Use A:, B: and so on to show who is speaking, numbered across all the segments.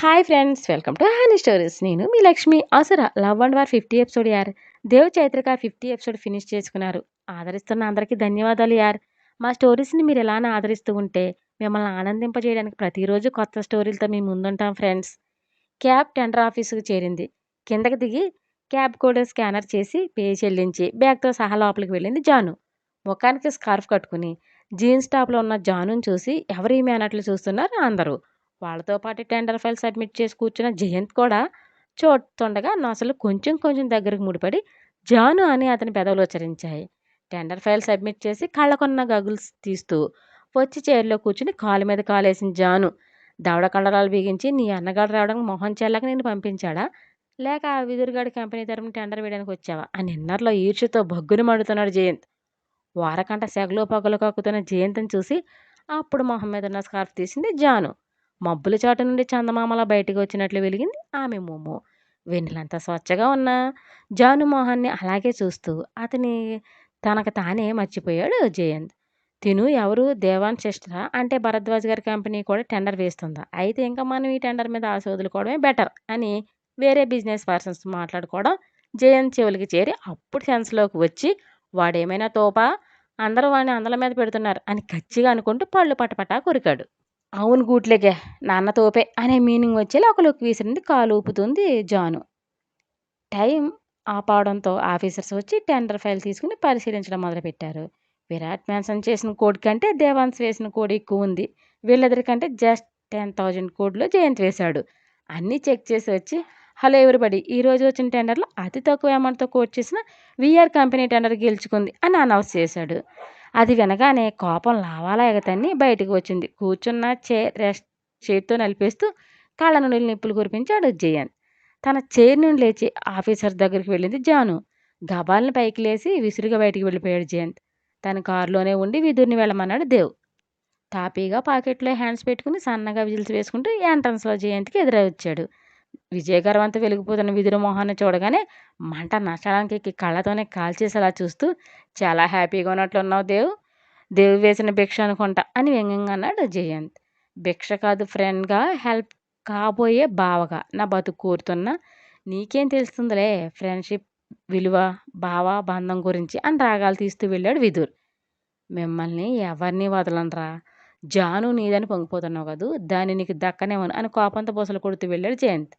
A: Hi friends, welcome to Honey stories. నేను మీ లక్ష్మి. అసుర లవ్ అండ్ వార్ 50 ఎపిసోడ్ యార్. దేవ్ చైత్ర గారు 50 ఎపిసోడ్ ఫినిష్ చేసుకున్నారు. ఆదరిస్తున్న అందరికీ ధన్యవాదాలు యార్. మా స్టోరీస్ని మీరు ఎలానే ఆదరిస్తూ ఉంటే మిమ్మల్ని ఆనందింపజేయడానికి ప్రతిరోజు కొత్త స్టోరీలతో మీ ముందుంటాం ఫ్రెండ్స్. క్యాబ్ టెండర్ ఆఫీసుకు చేరింది. కిందకి దిగి క్యాబ్ కోడ్ స్కానర్ చేసి పే చెల్లించి బ్యాగ్తో సహా లోపలికి వెళ్ళింది జాను. ముఖానికి స్కార్ఫ్ కట్టుకుని జీన్స్ టాప్లో ఉన్న జానుని చూసి ఎవరేమీ అన్నట్లు చూస్తున్నారు అందరూ. వాళ్ళతో పాటు టెండర్ ఫైల్ సబ్మిట్ చేసి కూర్చున్న జయంత్ కూడా చూస్తుండగా నొసలు కొంచెం కొంచెం దగ్గరకు ముడిపడి జాను అని అతని పెదవులు ఉచ్చరించాయి. టెండర్ ఫైల్ సబ్మిట్ చేసి కళ్ళకున్న గగుల్స్ తీస్తూ వచ్చి చైర్లో కూర్చుని కాలు మీద కాలేసిన జాను దవడ కండరాలు బిగించి, నీ అన్నగాడు రావడానికి మొహం చెల్లక నేను పంపించాడా, లేక ఆ విదురుగాడి కంపెనీ తరపున టెండర్ వేయడానికి వచ్చావా అని నిన్నర్లో ఈర్ష్యతో భగ్గున మండుతున్నాడు జయంత్. వారకంట సెగలో పగలు కక్కుతున్న జయంత్ని చూసి అప్పుడు మొహం మీద ఉన్న స్కార్ఫ్ తీసింది జాను. మబ్బుల చాటు నుండి చందమామలా బయటికి వచ్చినట్లు వెలిగింది ఆమె మొమ్ము. వెన్నెలంతా స్వచ్ఛగా ఉన్న జాను మొహాన్ని అలాగే చూస్తూ తనకు తానే మర్చిపోయాడు జయంత్. తిను ఎవరు, దేవాన్ సిస్టరా అంటే భరద్వాజ్ గారి కంపెనీ కూడా టెండర్ వేస్తుందా, అయితే ఇంకా మనం ఈ టెండర్ మీద ఆశ వదులుకోవడమే బెటర్ అని వేరే బిజినెస్ పర్సన్స్ మాట్లాడుకోవడం జయంత్ చెవులకి చేరి అప్పుడు సెన్స్లోకి వచ్చి వాడేమైనా తోపా, అందరూ వాడిని అందల మీద పెడుతున్నారు అని కచ్చిగా అనుకుంటూ పళ్ళు పటపటా కొరికాడు. అవును గూట్లేకే, నాన్న తోపే అనే మీనింగ్ వచ్చేలా ఒక లుక్ విసిరింది కాలు ఊపుతుంది జాను. టైం ఆపవడంతో ఆఫీసర్స్ వచ్చి టెండర్ ఫైల్ తీసుకుని పరిశీలించడం మొదలుపెట్టారు. విరాట్ మ్యాన్సన్ చేసిన కోడ్ కంటే దేవాన్స్ వేసిన కోడ్ ఎక్కువ ఉంది. వీళ్ళిద్దరికంటే జస్ట్ 10,000 కోడ్లో జయంత్ వేశాడు. అన్నీ చెక్ చేసి వచ్చి, హలో ఎవరిబడి, ఈరోజు వచ్చిన టెండర్లో అతి తక్కువ అమౌంట్తో కోట్ చేసిన విఆర్ కంపెనీ టెండర్ గెలుచుకుంది అని అనౌన్స్ చేశాడు. అది వినగానే కోపం లావాలా ఎగతన్ని బయటకు వచ్చింది. కూర్చున్న చేతితో నలిపేస్తూ కాళ్ళ నుండి నిప్పులు కురిపించాడు జయంత్. తన చైర్ నుండి లేచి ఆఫీసర్ దగ్గరికి వెళ్ళింది జాను. గబాల్ని పైకి లేచి విసురుగా బయటికి వెళ్ళిపోయాడు జయంత్. తన కారులోనే ఉండి విదుర్ని వెళ్ళమన్నాడు దేవ్. తాపీగా పాకెట్లో హ్యాండ్స్ పెట్టుకుని సన్నగా విజిల్స్ వేసుకుంటూ ఎంట్రన్స్లో జయంత్కి ఎదురొచ్చాడు. విజయగర్వంతో వెలిగిపోతున్న విదురు మొహాన్ని చూడగానే మంట నచ్చడానికి ఎక్కి కళ్ళతోనే కాల్చేసేలా చూస్తూ, చాలా హ్యాపీగా ఉన్నట్లున్నావు దేవ్, దేవ్ వేసిన భిక్ష అనుకుంటా అని వ్యంగ్యంగా అన్నాడు జయంత్. భిక్ష కాదు, ఫ్రెండ్గా, హెల్ప్ కాబోయే బావగా నా బతుకు కోరుతున్నా. నీకేం తెలుస్తుందిలే ఫ్రెండ్షిప్ విలువ, భావ, బంధం గురించి అని రాగాలు తీస్తూ వెళ్ళాడు విదుర్. మిమ్మల్ని ఎవరిని వదలనరా, జాను నీదని పొంగిపోతున్నావు కదూ, దాన్ని నీకు దక్కనేమను అని కోపంతో బొసలు కొడుతూ వెళ్ళాడు జయంత్.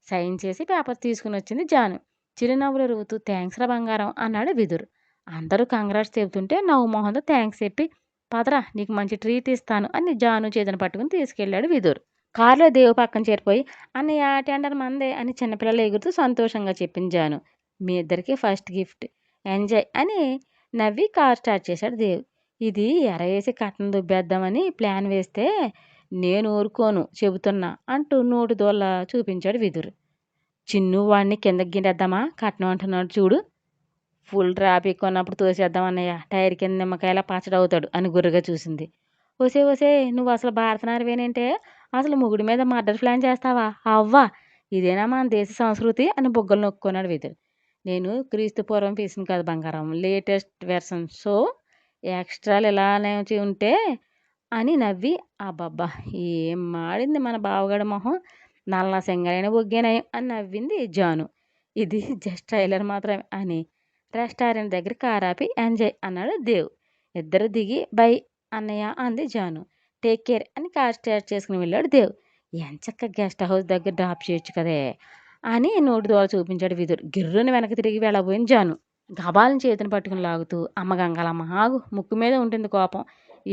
A: సైన్ చేసి పేపర్ తీసుకుని వచ్చింది జాను. చిరునవ్వులు రువ్వుతూ థ్యాంక్స్ రా బంగారం అన్నాడు విదుర్. అందరూ కంగ్రాట్స్ చెబుతుంటే నవ్వు మొహంతో థ్యాంక్స్ చెప్పి పదరా నీకు మంచి ట్రీట్ ఇస్తాను అని జాను చేతిని పట్టుకుని తీసుకెళ్ళాడు విదుర్. కారులో దేవు పక్కన చేరిపోయి, అన్నయ్య టెండర్ మందే అని చిన్నపిల్లలు ఎగురుతూ సంతోషంగా చెప్పింది జాను. మీ ఇద్దరికి ఫస్ట్ గిఫ్ట్, ఎంజాయ్ అని నవ్వి కార్ స్టార్ట్ చేశాడు దేవ్. ఇది ఎరవేసి కట్నం దుబ్బేద్దామని ప్లాన్ వేస్తే నేను ఊరుకోను చెబుతున్నా అంటూ నోటు దోళ్ళ చూపించాడు విదుర్. చిన్ను వాడిని కిందకి గినేద్దామా, కట్నం అంటున్నాడు చూడు, ఫుల్ ట్రాఫిక్ ఉన్నప్పుడు తోసేద్దాం అన్నయ్య, టైర్ కింద నిమ్మకాయలా పచ్చడవుతాడు అని గుర్రగా చూసింది. ఒసే నువ్వు అసలు భారతనారివేనంటే అసలు మొగుడి మీద మర్డర్ ప్లాన్ చేస్తావా, అవ్వా ఇదేనా మన దేశ సంస్కృతి అని బుగ్గలు నొక్కున్నాడు విదుర్. నేను క్రీస్తు పూర్వం పీసిన కాదు బంగారం, లేటెస్ట్ వెర్షన్, సో ఎక్స్ట్రాలు ఇలానే ఉంటే అని నవ్వి, అబ్బబ్బా ఏం మాడింది మన బావగాడి మొహం, నల్ల సింగరైన బొగ్గేనయం అని నవ్వింది జాను. ఇది జస్ట్ ట్రైలర్ మాత్రమే అని రెస్టారెంట్ దగ్గర కారాపి ఎంజాయ్ అన్నాడు దేవ్. ఇద్దరు దిగి బై అన్నయ్య అంది జాను. టేక్ కేర్ అని కార్ స్టార్ట్ చేసుకుని వెళ్ళాడు దేవ్. ఎంచక్క గెస్ట్ హౌస్ దగ్గర డ్రాప్ చేయొచ్చు కదే అని నోటి ద్వారా చూపించాడు విదుర్. గిర్రుని వెనక్కి తిరిగి వెళ్ళబోయింది జాను. గబాలను చేతిని పట్టుకుని లాగుతూ, అమ్మ గంగలమ్మ ఆగు, ముక్కు మీద ఉంటుంది కోపం,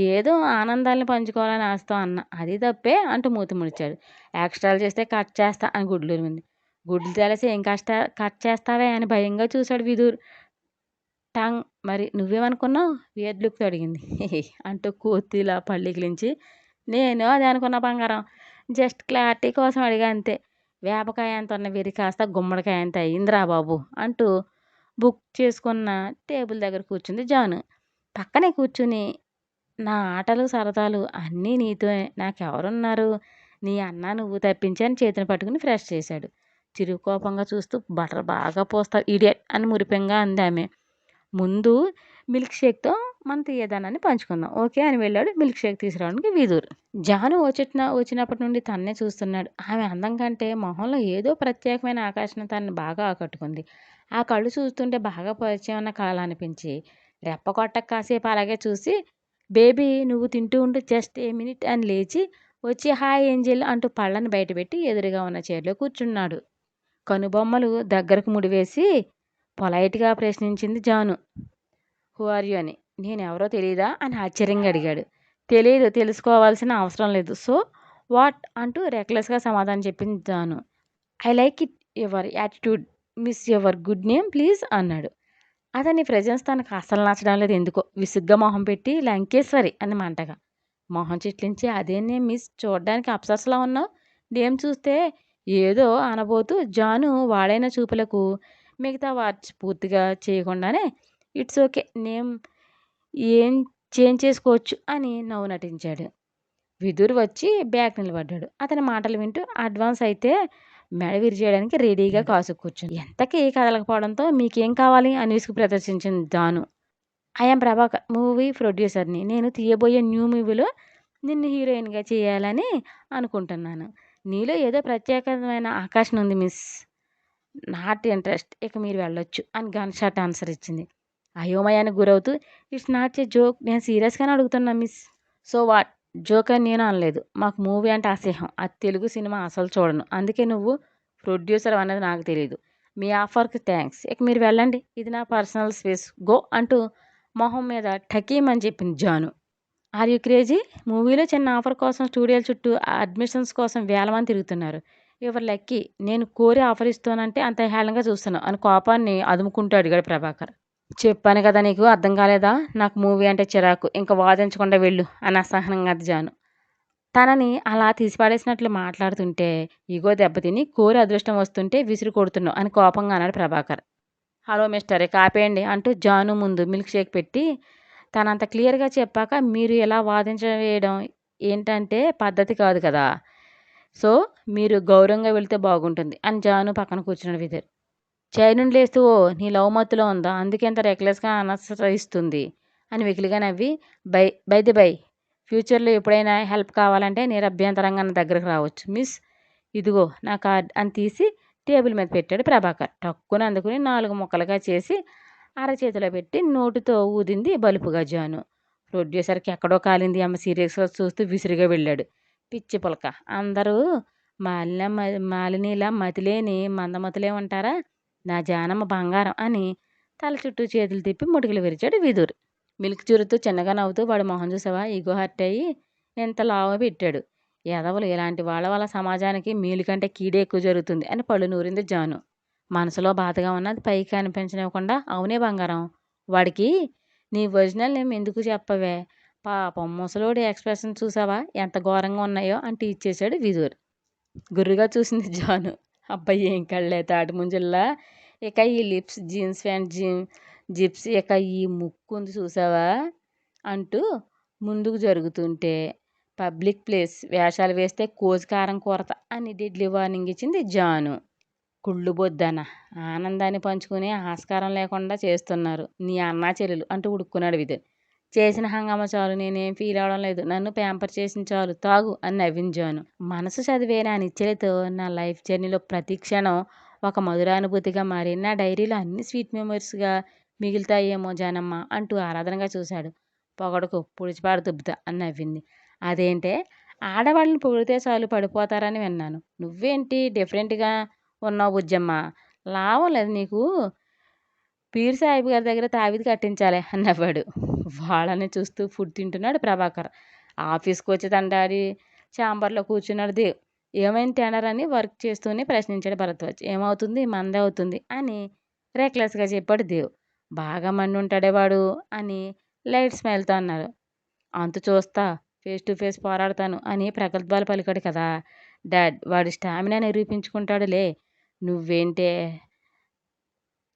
A: ఏదో ఆనందాలను పంచుకోవాలని ఆస్తో అన్న, అది తప్పే అంటూ మూతి ముడిచాడు. ఎక్స్ట్రాలు చేస్తే కట్ చేస్తా అని గుడ్లు ఉంది. గుడ్లు తెలిసి ఏం కట్ చేస్తావే అని భయంగా చూశాడు విదుర్. టంగ్, మరి నువ్వేమనుకున్నావు వియర్డ్ లుక్తో అడిగింది. అంటూ కూతిలా పళ్ళికిలించి, నేను అదే అనుకున్నా బంగారం, జస్ట్ క్లారిటీ కోసం అడిగా అంతే, వేపకాయ అంత ఉన్న వెరి కాస్త గుమ్మడికాయ అంత అయ్యిందిరా బాబు అంటూ బుక్ చేసుకున్న టేబుల్ దగ్గర కూర్చుంది జాను. పక్కనే కూర్చుని, నా ఆటలు సరదాలు అన్నీ నీతో, నాకెవరున్నారు, నీ అన్న నువ్వు తప్పించి అని చేతిని పట్టుకుని ఫ్రెష్ చేశాడు. చిరుకోపంగా చూస్తూ, బటర్ బాగా పోస్తావు ఇడియట్ అని మురిపెంగా అంది ఆమె. ముందు మిల్క్ షేక్తో మన తీయదనాన్ని పంచుకుందాం. ఓకే అని వెళ్ళాడు మిల్క్ షేక్ తీసుకురావడానికి వీధూర్. జాను వచ్చినప్పటి నుండి తన్నే చూస్తున్నాడు. ఆమె అందం కంటే మొహంలో ఏదో ప్రత్యేకమైన ఆకర్షణ తనని బాగా ఆకట్టుకుంది. ఆ కళ్ళు చూస్తుంటే బాగా పరిచయం ఉన్న కళలనిపించి రెప్ప కొట్టక కాసేపు అలాగే చూసి, బేబీ నువ్వు తింటూ ఉండు జస్ట్ ఏ మినిట్ అని లేచి వచ్చి హాయ్ ఏంజెల్ అంటూ పళ్ళని బయటపెట్టి ఎదురుగా ఉన్న చైర్లో కూర్చున్నాడు. కనుబొమ్మలు దగ్గరకు ముడివేసి పొలైట్‌గా ప్రశ్నించింది జాను. హూ ఆర్ యూ అని. నేనెవరో తెలీదా అని ఆశ్చర్యంగా అడిగాడు. తెలీదు, తెలుసుకోవాల్సిన అవసరం లేదు. సో వాట్ అంటూ రెక్లెస్‌గా సమాధానం చెప్పింది Janu. I like it your attitude miss your good name please అన్నాడు. అతని ప్రెజెన్స్ తనకు అస్సలు నచ్చడం లేదు ఎందుకో. విసుగ్గా మొహం పెట్టి లంకేశ్వరి అంది మంటగా. మొహం చిట్లించి అదేనే మిస్ చూడ్డానికి అప్సరసలా ఉన్నావు. నేమ్ చూస్తే ఏదో అనబోతూ జాను వాడైన చూపులకు మిగతా వర్డ్స్ పూర్తిగా చేయకుండానే ఇట్స్ ఓకే నేమ్ ఏం చేంజ్ చేసుకోవచ్చు అని నవ్వు నటించాడు. విదురు వచ్చి బ్యాక్ నిలబడ్డాడు. అతని మాటలు వింటూ అడ్వాన్స్ అయితే మెడ విరిచేయడానికి రెడీగా కాసు కూర్చుంది. ఎంతకీ కదలకపోవడంతో మీకేం కావాలి అని విసుగు ప్రదర్శించింది జాను. ఐఎమ్ ప్రభాకర్ మూవీ ప్రొడ్యూసర్ని. నేను తీయబోయే న్యూ మూవీలో నిన్ను హీరోయిన్గా చేయాలని అనుకుంటున్నాను. నీలో ఏదో ప్రత్యేకమైన ఆకర్షణ ఉంది మిస్. Not interest. ఇక మీరు వెళ్ళొచ్చు అని గన్ షాట్ ఆన్సర్ ఇచ్చింది. అయోమయానికి గురవుతూ ఇట్స్ నాట్ ఏ జోక్. నేను సీరియస్గానే అడుగుతున్నా మిస్. So what? జోక్ అని నేను అనలేదు. మాకు మూవీ అంటే అసహ్యం. అది తెలుగు సినిమా అసలు చూడను. అందుకే నువ్వు ప్రొడ్యూసర్ అనేది నాకు తెలియదు. మీ ఆఫర్కి థ్యాంక్స్. ఇక మీరు వెళ్ళండి. ఇది నా పర్సనల్ స్పేస్. గో అంటూ మొహం మీద ఠకీమని చెప్పింది జాను. Are you crazy? మూవీలో చిన్న ఆఫర్ కోసం స్టూడియోల చుట్టూ అడ్మిషన్స్ కోసం వేల మంది తిరుగుతున్నారు. Your lucky. నేను కోరి ఆఫర్ ఇస్తానంటే అంత హేళనగా చూస్తున్నావు అని కోపాన్ని అదుముకుంటూ అడిగాడు ప్రభాకర్. చెప్పాను కదా నీకు అర్థం కాలేదా? నాకు మూవీ అంటే చిరాకు. ఇంకా వాదించకుండా వెళ్ళు అని అసహనంగా అంది జాను. తనని అలా తీసిపాడేసినట్లు మాట్లాడుతుంటే ఇగో దెబ్బతిని కోరి అదృష్టం వస్తుంటే విసిరి కొడుతున్నావు అని కోపంగా అన్నాడు ప్రభాకర్. హలో మిస్టర్ ఇక ఆపేయండి అంటూ జాను ముందు మిల్క్ షేక్ పెట్టి తనంత క్లియర్గా చెప్పాక మీరు ఇలా వాదించవేయడం ఏంటంటే పద్ధతి కాదు కదా. సో మీరు గౌరవంగా వెళితే బాగుంటుంది అని జాను పక్కన కూర్చున్నాడు విజయ్. చైర్ నుండి లేస్తూ ఓ నీ లవ్ మత్తులో ఉందా అందుకే ఇంత రెక్లెస్గా అనసరిస్తుంది అని వెకిలిగా నవ్వి బై ది బై ఫ్యూచర్లో ఎప్పుడైనా హెల్ప్ కావాలంటే నిరభ్యంతరంగా నా దగ్గరకు రావచ్చు మిస్. ఇదిగో నా కార్డ్ అని తీసి టేబుల్ మీద పెట్టాడు ప్రభాకర్. టక్కున అందుకుని 4 ముక్కలుగా చేసి అరచేతిలో పెట్టి నోటితో ఊదింది బలుపుగా జాను. ప్రొడ్యూసర్కి ఎక్కడో కాలింది ఆమె సీరియస్గా చూస్తూ విసిరిగా వెళ్ళాడు. పిచ్చి పులక అందరూ మాలినీలా మతిలేని మందమతులే ఉంటారా. నా జానమ్మ బంగారం అని తల చుట్టూ చేతులు తిప్పి ముడుగులు విరిచాడు విదురు. మిల్క్ చూరుతూ చిన్నగా నవ్వుతూ వాడు మొహం చూసావా ఈగో హర్ట్ అయ్యి ఎంత లావ పెట్టాడు. ఎదవలు ఇలాంటి వాళ్ళ వల్ల సమాజానికి మీలు కంటే కీడే ఎక్కువ జరుగుతుంది అని పళ్ళు నూరింది జాను. మనసులో బాధగా ఉన్నది పైకి అనిపించనివ్వకుండా అవునే బంగారం వాడికి నీ ఒరిజినల్ నేమ్ ఎందుకు చెప్పవే. పాపం ముసలోడి ఎక్స్ప్రెషన్ చూసావా ఎంత ఘోరంగా ఉన్నాయో అంటే ఇచ్చేశాడు విదూర్. గుర్రుగా చూసింది జాను. అబ్బాయి ఏం కళ్ళే తాటి ముంజుల్లా. ఇక ఈ లిప్స్ జీన్స్ ప్యాంట్ జిప్స్ ఇక ఈ ముక్కు ఉంది చూసావా అంటూ ముందుకు జరుగుతుంటే పబ్లిక్ ప్లేస్ వేషాలు వేస్తే కోజికారం కొరత అని డెడ్లీ వార్నింగ్ ఇచ్చింది జాను. కుళ్ళు బొద్దన ఆనందాన్ని పంచుకునే ఆస్కారం లేకుండా చేస్తున్నారు నీ అన్నా చెల్లెలు అంటూ ఉడుక్కున్నాడు విజయ్. చేసిన హంగామా చాలు నేనేం ఫీల్ అవడం లేదు. నన్ను ప్యాంపర్ చేసిన చాలు తాగు అని నవ్వించాను. మనసు చదివే నా నిశ్చలతో నా లైఫ్ జర్నీలో ప్రతి క్షణం ఒక మధురానుభూతిగా మారి నా డైరీలో అన్ని స్వీట్ మెమరీస్గా మిగులుతాయేమో జానమ్మ అంటూ ఆరాధనగా చూశాడు. పొగడకు పుడిచిపాడు దుబ్బుతా అని నవ్వింది. అదేంటే ఆడవాళ్ళని పొగిడితే చాలు పడిపోతారని విన్నాను. నువ్వేంటి డిఫరెంట్గా ఉన్నావు బుజ్జమ్మ. లాభం లేదు నీకు. పీర్ సాహిబ్ గారి దగ్గర తావిది కట్టించాలి అని నవ్వాడు. వాళ్ళని చూస్తూ ఫుడ్ తింటున్నాడు ప్రభాకర్. ఆఫీస్కి వచ్చి తన డాడీ ఛాంబర్లో కూర్చున్నాడు దేవ్. ఏమైంది టెనర్ అని వర్క్ చేస్తూనే ప్రశ్నించాడు భరద్వాజ్. ఏమవుతుంది మందే అవుతుంది అని రెక్లెస్గా చెప్పాడు దేవ్. బాగా మండి ఉంటాడే వాడు అని లైట్ స్మైల్తో అన్నారు. అంతు చూస్తా ఫేస్ టు ఫేస్ పోరాడతాను అని ప్రగల్భాలు పలికాడు కదా డాడ్. వాడి స్టామినా నిరూపించుకుంటాడులే. నువ్వేంటే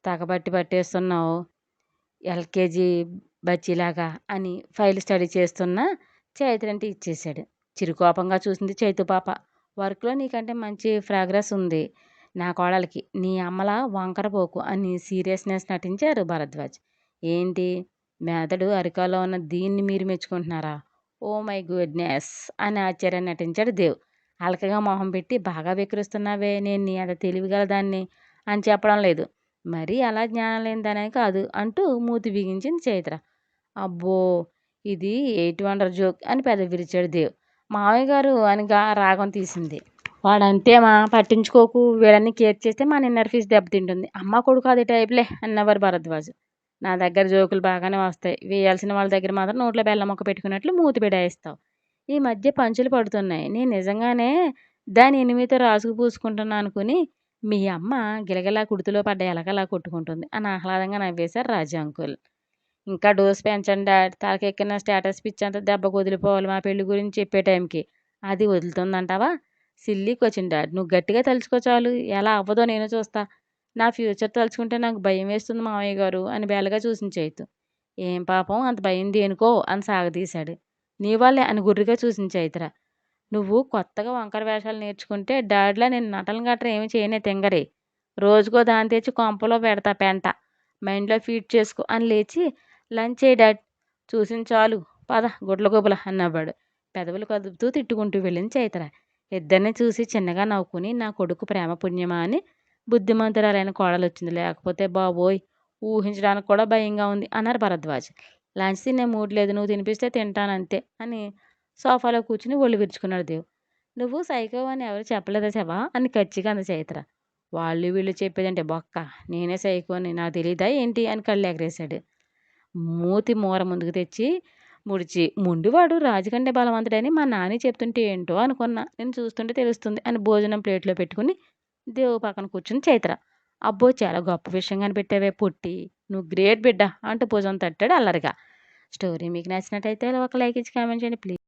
A: తగబట్టి పట్టేస్తున్నావు ఎల్కేజీ బచ్చిలాగా అని ఫైల్ స్టడీ చేస్తున్న చైత్రంటే ఇచ్చేశాడు. చిరుకోపంగా చూసింది చైతు పాప. వర్క్లో నీకంటే మంచి ప్రోగ్రెస్ ఉంది నా కోడలికి. నీ అమ్మలా వంకర పోకు అని సీరియస్నెస్ నటించారు భరద్వాజ్. ఏంటి మెదడు అరికాల్లో ఉన్న దీన్ని మీరు మెచ్చుకుంటున్నారా? ఓ మై గుడ్‌నెస్ అని ఆశ్చర్యాన్ని నటించాడు దేవ్. అలకగా మొహం పెట్టి బాగా వెక్కిరిస్తున్నావే, నేను నీ అంత తెలివిగల దాన్ని అని చెప్పడం లేదు. మరీ అలా జ్ఞానం లేనిదానే కాదు అంటూ మూతి బిగించింది చైత్ర. అబ్బో! ఇది 8 వండర్ జోక్ అని పెదవి విరిచాడు దేవ్. మావయ్య గారు అని రాగం తీసింది. వాడంతేమా పట్టించుకోకు, వీళ్ళని కేర్ చేస్తే మన ఇన్నర్ పీస్ దెబ్బతింటుంది. అమ్మ కొడుకు అది టైపులే అన్నవారు భరద్వాజ్. నా దగ్గర జోకులు బాగానే వస్తాయి, వేయాల్సిన వాళ్ళ దగ్గర మాత్రం నోట్లో బెల్లం ముక్క పెట్టుకున్నట్లు మూతి బిడాయిస్తావు. ఈ మధ్య పంచులు పడుతున్నాయి, నేను నిజంగానే దాని ఎనిమిదితో రాసుకు పూసుకుంటున్నా అనుకుని మీ అమ్మ గిలగిలా కుడితిలో పడ్డ ఎలకలా కొట్టుకుంటుంది అని ఆహ్లాదంగా నవ్వేశారు రాజా అంకుల్. ఇంకా డోస్ పెంచండి డాడ్, తలకెక్కిన స్టేటస్ పిచ్చి అంతా దెబ్బకు వదిలిపోవాలి మా పెళ్లి గురించి చెప్పే టైంకి. అది వదులుతుందంటావా? సిల్లీకి వచ్చింది డాడ్, నువ్వు గట్టిగా తలుచుకో చాలు, ఎలా అవ్వదో నేను చూస్తా. నా ఫ్యూచర్ తలుచుకుంటే నాకు భయం వేస్తుంది మావయ్య గారు అని బేలగా చూసింది చైతు. ఏం పాపం అంత భయం దేనికో అని సాగదీశాడు. నీ వాళ్ళే అని గుర్రిగా చూసింది చైత్ర. నువ్వు కొత్తగా వంకర వేషాలు నేర్చుకుంటే డాడ్లా నేను నటన గట్రా ఏమి చేయనే తింగరి. రోజుకో దాన్ని తెచ్చి కొంపలో పెడతా పెంట. మైండ్లో ఫీడ్ చేసుకో అని లేచి లంచ్ చేయి డాడ్, చూసింది చాలు, పద గుడ్ల గోపుల అన్నవాడు. పెదవులు కదుపుతూ తిట్టుకుంటూ వెళ్ళింది చైత్ర. ఇద్దరిని చూసి చిన్నగా నవ్వుకుని నా కొడుకు ప్రేమ పుణ్యమా అని బుద్ధిమంతురాలైన కోడలు వచ్చింది, లేకపోతే బాబోయ్ ఊహించడానికి కూడా భయంగా ఉంది అన్నారు భరద్వాజ్. లంచ్ తినే మూడ్ లేదు, నువ్వు తినిపిస్తే తింటానంతే అని సోఫాలో కూర్చుని ఒళ్ళు విరుచుకున్నాడు దేవ్. నువ్వు సైకో అని ఎవరు చెప్పలేదా శవా అని కచ్చిగా అంది చైత్ర. వాళ్ళు వీళ్ళు చెప్పేదంటే బొక్క, నేనే సైకో అని నాకు తెలీదా ఏంటి అని కళ్ళు ఎగరేశాడు. మూతి మూర ముందుకు తెచ్చి ముడిచి, ముండివాడు రాజుకంటే బలవంతుడని మా నాని చెప్తుంటే ఏంటో అనుకున్నా, నేను చూస్తుంటే తెలుస్తుంది అని భోజనం ప్లేట్లో పెట్టుకుని దేవు పక్కన కూర్చుని చైత్ర. అబ్బో చాలా గొప్ప విషయం కనిపెట్టావే పుట్టి, నువ్వు గ్రేట్ బిడ్డ అంటూ భుజం తట్టాడు అల్లరిగా. స్టోరీ మీకు నచ్చినట్టయితే ఒక లైక్ ఇచ్చి కామెంట్ చేయండి ప్లీజ్.